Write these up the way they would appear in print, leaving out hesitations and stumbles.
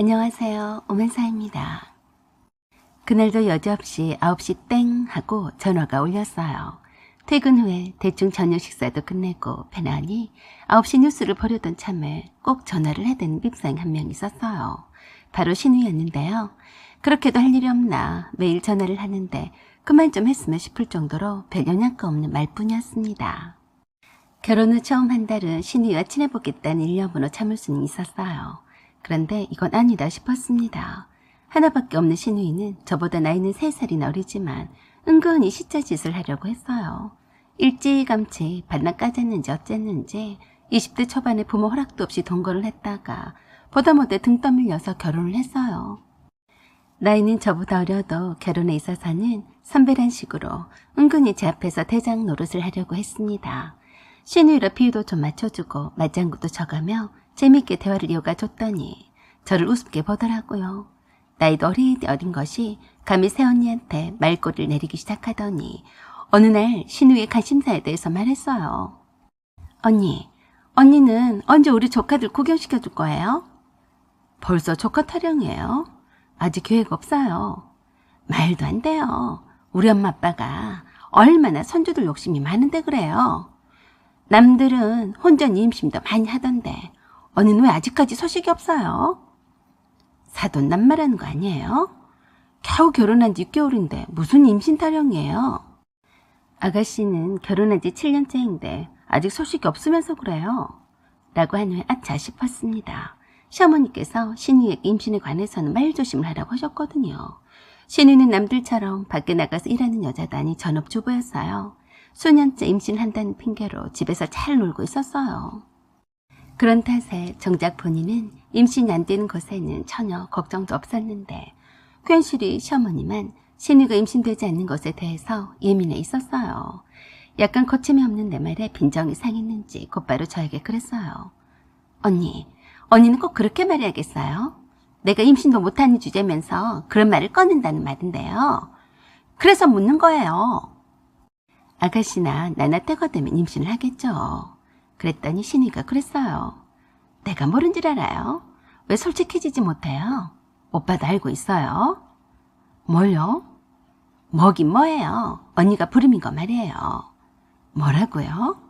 안녕하세요. 오면사입니다. 그날도 여지없이 9시 땡 하고 전화가 울렸어요. 퇴근 후에 대충 저녁 식사도 끝내고 편안히 9시 뉴스를 보려던 참에 꼭 전화를 해대는 밉상이 한 명 있었어요. 바로 신우였는데요. 그렇게도 할 일이 없나 매일 전화를 하는데 그만 좀 했으면 싶을 정도로 별 영양가 없는 말뿐이었습니다. 결혼 후 처음 한 달은 신우와 친해보겠다는 일념으로 참을 수는 있었어요. 그런데 이건 아니다 싶었습니다. 하나밖에 없는 신우이는 저보다 나이는 3살이나 어리지만 은근히 시짜짓을 하려고 했어요. 일찌감치 반납 까졌는지 어쨌는지 20대 초반에 부모 허락도 없이 동거를 했다가 보다 못해 등 떠밀려서 결혼을 했어요. 나이는 저보다 어려도 결혼에 있어서는 선배란 식으로 은근히 제 앞에서 대장 노릇을 하려고 했습니다. 신우이라 비유도 좀 맞춰주고 맞장구도 쳐가며 재밌게 대화를 이어가줬더니 저를 우습게 보더라고요. 나이도 어린 것이 감히 새언니한테 말꼬리를 내리기 시작하더니 어느 날 신우의 관심사에 대해서 말했어요. 언니는 언제 우리 조카들 구경시켜줄 거예요? 벌써 조카 타령이에요? 아직 계획 없어요. 말도 안 돼요. 우리 엄마 아빠가 얼마나 손주들 욕심이 많은데 그래요. 남들은 혼전 임신도 많이 하던데 언니는 왜 아직까지 소식이 없어요? 사돈남말하는 거 아니에요? 겨우 결혼한 지 6개월인데 무슨 임신 타령이에요? 아가씨는 결혼한 지 7년째인데 아직 소식이 없으면서 그래요. 라고 한 후에 아차 싶었습니다. 시어머니께서 신우의 임신에 관해서는 말조심을 하라고 하셨거든요. 신우는 남들처럼 밖에 나가서 일하는 여자도 아닌 전업주부였어요. 수년째 임신한다는 핑계로 집에서 잘 놀고 있었어요. 그런 탓에 정작 본인은 임신이 안 되는 것에는 전혀 걱정도 없었는데 괜시리 시어머니만 신우가 임신되지 않는 것에 대해서 예민해 있었어요. 약간 거침이 없는 내 말에 빈정이 상했는지 곧바로 저에게 그랬어요. 언니는 꼭 그렇게 말해야겠어요? 내가 임신도 못하는 주제면서 그런 말을 꺼낸다는 말인데요. 그래서 묻는 거예요. 아가씨나 나나 때가 되면 임신을 하겠죠. 그랬더니 신우가 그랬어요. 내가 모른 줄 알아요? 왜 솔직해지지 못해요? 오빠도 알고 있어요. 뭘요? 뭐긴 뭐예요. 언니가 부름인 거 말이에요. 뭐라고요?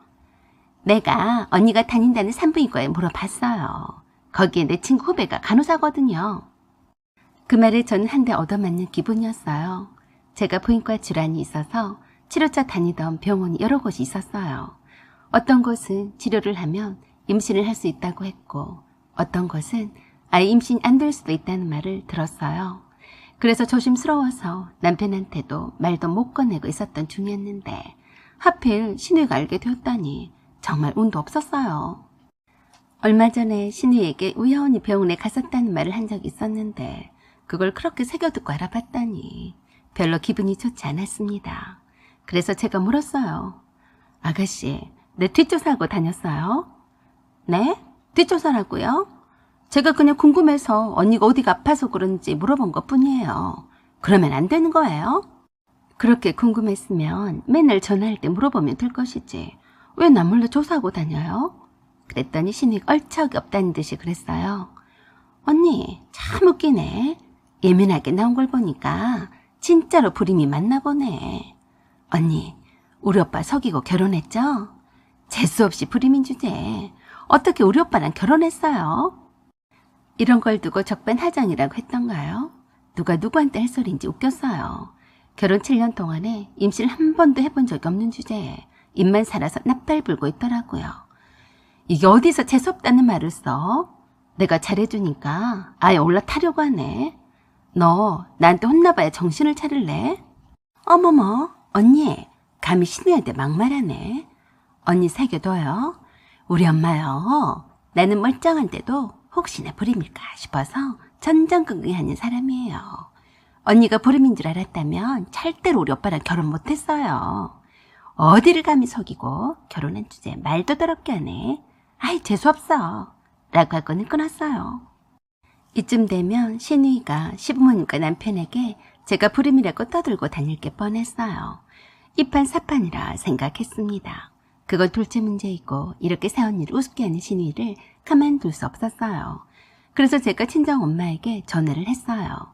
내가 언니가 다닌다는 산부인과에 물어봤어요. 거기에 내 친구 후배가 간호사거든요. 그 말에 저는 한 대 얻어맞는 기분이었어요. 제가 부인과 질환이 있어서 치료차 다니던 병원이 여러 곳이 있었어요. 어떤 곳은 치료를 하면 임신을 할 수 있다고 했고 어떤 곳은 아예 임신이 안 될 수도 있다는 말을 들었어요. 그래서 조심스러워서 남편한테도 말도 못 꺼내고 있었던 중이었는데 하필 신우가 알게 되었다니 정말 운도 없었어요. 얼마 전에 신우에게 우연히 병원에 갔었다는 말을 한 적이 있었는데 그걸 그렇게 새겨듣고 알아봤다니 별로 기분이 좋지 않았습니다. 그래서 제가 물었어요. 아가씨, 내 뒷조사하고 다녔어요? 네? 뒷조사라고요? 제가 그냥 궁금해서 언니가 어디가 아파서 그런지 물어본 것뿐이에요. 그러면 안 되는 거예요? 그렇게 궁금했으면 맨날 전화할 때 물어보면 될 것이지. 왜 나 몰래 조사하고 다녀요? 그랬더니 신우가 얼척이 없다는 듯이 그랬어요. 언니, 참 웃기네. 예민하게 나온 걸 보니까 진짜로 불임이 맞나 보네. 언니, 우리 오빠 속이고 결혼했죠? 재수없이 불임인 주제에 어떻게 우리 오빠랑 결혼했어요? 이런 걸 두고 적반하장이라고 했던가요? 누가 누구한테 할 소리인지 웃겼어요. 결혼 7년 동안에 임신 한 번도 해본 적이 없는 주제에 입만 살아서 납발 불고 있더라고요. 이게 어디서 재수없다는 말을 써? 내가 잘해주니까 아예 올라타려고 하네. 너 나한테 혼나봐야 정신을 차릴래? 어머머, 언니 감히 신우한테 막말하네. 언니 새겨둬요. 우리 엄마요. 나는 멀쩡한데도 혹시나 불임일까 싶어서 전전긍긍하는 사람이에요. 언니가 불임인 줄 알았다면 절대로 우리 오빠랑 결혼 못했어요. 어디를 감히 속이고 결혼한 주제에 말도 더럽게 하네. 아이 재수없어. 라고 하고는 끊었어요. 이쯤 되면 신우이가 시부모님과 남편에게 제가 불임이라고 떠들고 다닐 게 뻔했어요. 이판사판이라 생각했습니다. 그건 둘째 문제이고 이렇게 새언니를 우습게 하는 신우이를 가만둘 수 없었어요. 그래서 제가 친정 엄마에게 전화를 했어요.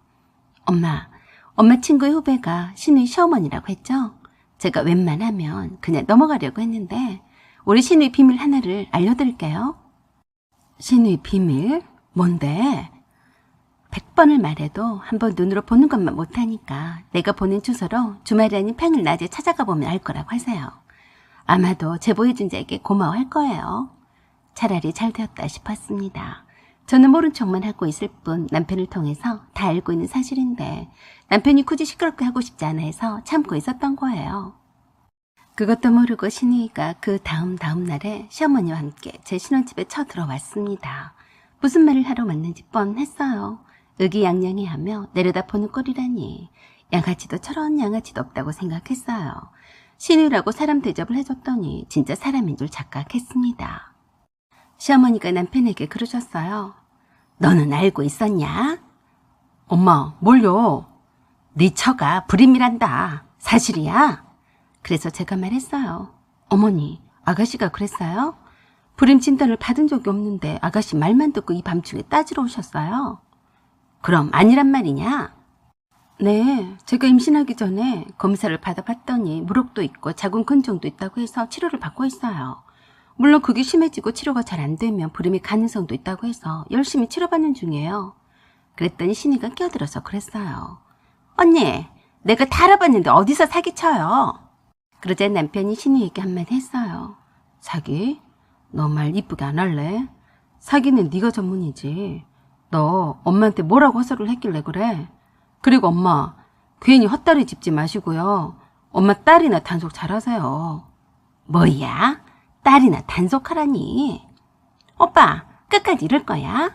엄마 친구의 후배가 신우이 시어머니라고 했죠? 제가 웬만하면 그냥 넘어가려고 했는데 우리 신우이 비밀 하나를 알려드릴게요. 신우이 비밀? 뭔데? 100번을 말해도 한번 눈으로 보는 것만 못하니까 내가 보낸 주소로 주말이 아닌 평일 낮에 찾아가 보면 알 거라고 하세요. 아마도 제보해준 자에게 고마워할 거예요. 차라리 잘 되었다 싶었습니다. 저는 모른 척만 하고 있을 뿐 남편을 통해서 다 알고 있는 사실인데 남편이 굳이 시끄럽게 하고 싶지 않아 해서 참고 있었던 거예요. 그것도 모르고 신우이가 그 다음 날에 시어머니와 함께 제 신혼집에 쳐들어왔습니다. 무슨 말을 하러 왔는지 뻔했어요. 의기양양해하며 내려다보는 꼴이라니 양아치도 저런 양아치도 없다고 생각했어요. 신우이라고 사람 대접을 해줬더니 진짜 사람인 줄 착각했습니다. 시어머니가 남편에게 그러셨어요. 너는 알고 있었냐? 엄마, 뭘요? 네 처가 불임이란다. 사실이야? 그래서 제가 말했어요. 어머니, 아가씨가 그랬어요? 불임 진단을 받은 적이 없는데 아가씨 말만 듣고 이 밤중에 따지러 오셨어요? 그럼 아니란 말이냐? 네, 제가 임신하기 전에 검사를 받아봤더니 무록도 있고 자궁근종도 있다고 해서 치료를 받고 있어요. 물론 그게 심해지고 치료가 잘 안 되면 불임의 가능성도 있다고 해서 열심히 치료받는 중이에요. 그랬더니 신이가 끼어들어서 그랬어요. 언니, 내가 다 알아봤는데 어디서 사기쳐요? 그러자 남편이 신이에게 한마디 했어요. 사기? 너 말 이쁘게 안 할래? 사기는 네가 전문이지. 너 엄마한테 뭐라고 헛소리를 했길래 그래? 그리고 엄마, 괜히 헛다리 짚지 마시고요. 엄마 딸이나 단속 잘하세요. 뭐야? 딸이나 단속하라니. 오빠, 끝까지 이럴 거야?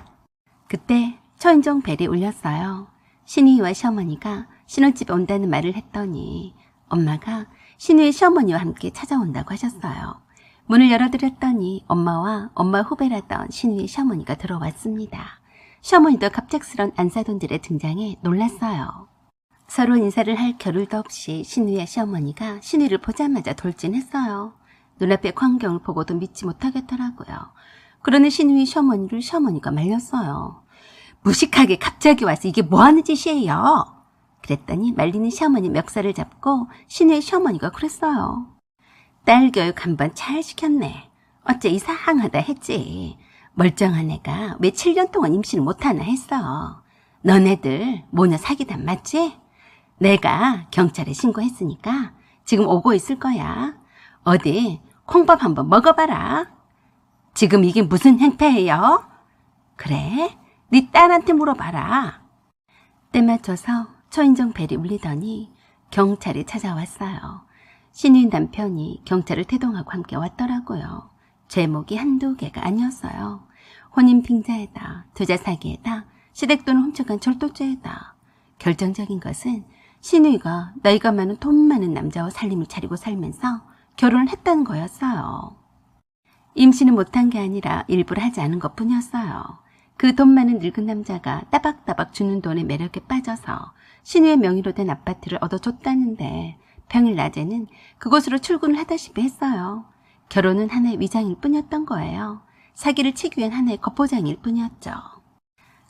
그때 초인종 벨이 울렸어요. 신우이와 시어머니가 신혼집에 온다는 말을 했더니 엄마가 신우이 시어머니와 함께 찾아온다고 하셨어요. 문을 열어드렸더니 엄마와 엄마 후배라던 신우이 시어머니가 들어왔습니다. 시어머니도 갑작스런 안사돈들의 등장에 놀랐어요. 서로 인사를 할 겨를도 없이 신우이의 시어머니가 신우이를 보자마자 돌진했어요. 눈앞의 광경을 보고도 믿지 못하겠더라고요. 그러는 신우이 시어머니를 시어머니가 말렸어요. 무식하게 갑자기 와서 이게 뭐하는 짓이에요? 그랬더니 말리는 시어머니 멱살을 잡고 신우이 시어머니가 그랬어요. 딸 교육 한번 잘 시켰네. 어째 이상하다 했지. 멀쩡한 애가 왜 7년 동안 임신을 못하나 했어. 너네들 모녀 사기단 맞지? 내가 경찰에 신고했으니까 지금 오고 있을 거야. 어디 콩밥 한번 먹어봐라. 지금 이게 무슨 행패예요? 그래? 네 딸한테 물어봐라. 때 맞춰서 초인종 벨이 울리더니 경찰이 찾아왔어요. 신우이 남편이 경찰을 태동하고 함께 왔더라고요. 제목이 한두 개가 아니었어요. 혼인 빙자에다, 투자 사기에다, 시댁돈을 훔쳐간 절도죄에다. 결정적인 것은 신우이가 나이가 많은 돈 많은 남자와 살림을 차리고 살면서 결혼을 했다는 거였어요. 임신을 못한 게 아니라 일부러 하지 않은 것뿐이었어요. 그 돈 많은 늙은 남자가 따박따박 주는 돈에 매력에 빠져서 신우의 명의로 된 아파트를 얻어줬다는데 평일 낮에는 그곳으로 출근을 하다시피 했어요. 결혼은 하나의 위장일 뿐이었던 거예요. 사기를 치기 위한 하나의 겉포장일 뿐이었죠.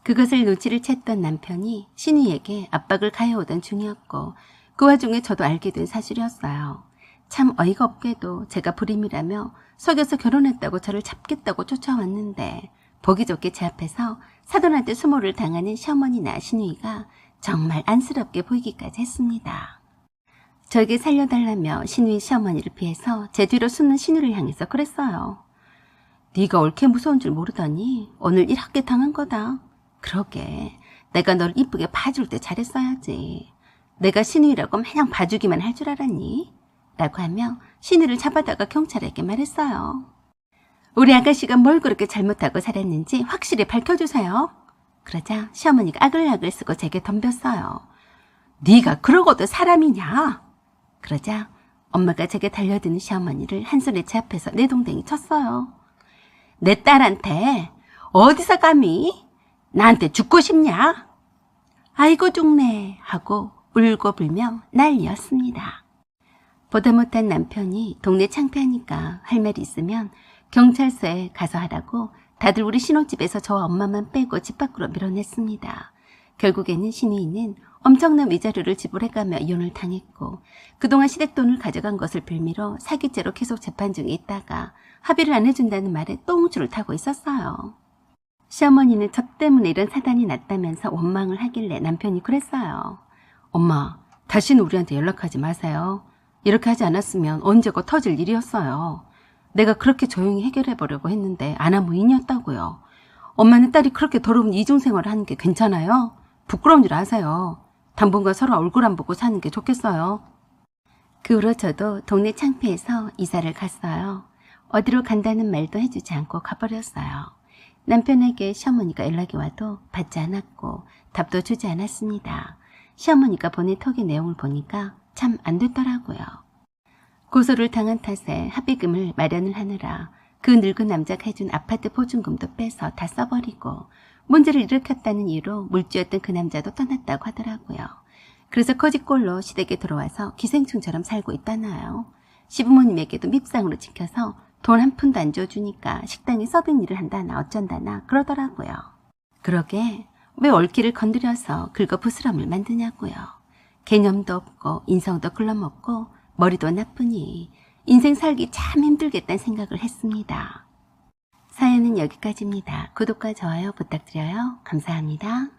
그것을 눈치를 챘던 남편이 신우에게 압박을 가해오던 중이었고 그 와중에 저도 알게 된 사실이었어요. 참 어이가 없게도 제가 불임이라며 속여서 결혼했다고 저를 잡겠다고 쫓아왔는데 보기 좋게 제 앞에서 사돈한테 수모를 당하는 시어머니나 신우이가 정말 안쓰럽게 보이기까지 했습니다. 저에게 살려달라며 신우이 시어머니를 피해서 제 뒤로 숨는 신우를 향해서 그랬어요. 네가 옳게 무서운 줄 모르더니 오늘 이렇게 당한 거다. 그러게 내가 널 이쁘게 봐줄 때 잘했어야지. 내가 신우이라고 마냥 봐주기만 할 줄 알았니? 라고 하며 신우를 잡아다가 경찰에게 말했어요. 우리 아가씨가 뭘 그렇게 잘못하고 살았는지 확실히 밝혀주세요. 그러자 시어머니가 아글아글 쓰고 제게 덤볐어요. 네가 그러고도 사람이냐? 그러자 엄마가 제게 달려드는 시어머니를 한 손에 제 앞에서 내동댕이 쳤어요. 내 딸한테 어디서 감히 나한테 죽고 싶냐? 아이고 죽네 하고 울고 불며 난리였습니다. 보다 못한 남편이 동네 창피하니까 할 말이 있으면 경찰서에 가서 하라고 다들 우리 신혼집에서 저와 엄마만 빼고 집 밖으로 밀어냈습니다. 결국에는 신우이는 엄청난 위자료를 지불해가며 이혼을 당했고 그동안 시댁돈을 가져간 것을 빌미로 사기죄로 계속 재판 중에 있다가 합의를 안 해준다는 말에 똥줄을 타고 있었어요. 시어머니는 저 때문에 이런 사단이 났다면서 원망을 하길래 남편이 그랬어요. 엄마, 다시는 우리한테 연락하지 마세요. 이렇게 하지 않았으면 언제고 터질 일이었어요. 내가 그렇게 조용히 해결해보려고 했는데 아나무인이었다고요. 엄마는 딸이 그렇게 더러운 이중생활을 하는 게 괜찮아요? 부끄러운 줄 아세요. 당분간 서로 얼굴 안 보고 사는 게 좋겠어요. 그 후로 저도 동네 창피해서 이사를 갔어요. 어디로 간다는 말도 해주지 않고 가버렸어요. 남편에게 시어머니가 연락이 와도 받지 않았고 답도 주지 않았습니다. 시어머니가 보낸 톡의 내용을 보니까 참 안 됐더라고요. 고소를 당한 탓에 합의금을 마련을 하느라 그 늙은 남자가 해준 아파트 보증금도 빼서 다 써버리고 문제를 일으켰다는 이유로 물주였던 그 남자도 떠났다고 하더라고요. 그래서 거짓골로 시댁에 들어와서 기생충처럼 살고 있다나요. 시부모님에게도 밉상으로 지켜서 돈 한 푼도 안 줘주니까 식당에 서빙 일을 한다나 어쩐다나 그러더라고요. 그러게 왜 얼기를 건드려서 긁어부스럼을 만드냐고요. 개념도 없고 인성도 글러먹고 머리도 나쁘니 인생 살기 참 힘들겠다는 생각을 했습니다. 사연은 여기까지입니다. 구독과 좋아요 부탁드려요. 감사합니다.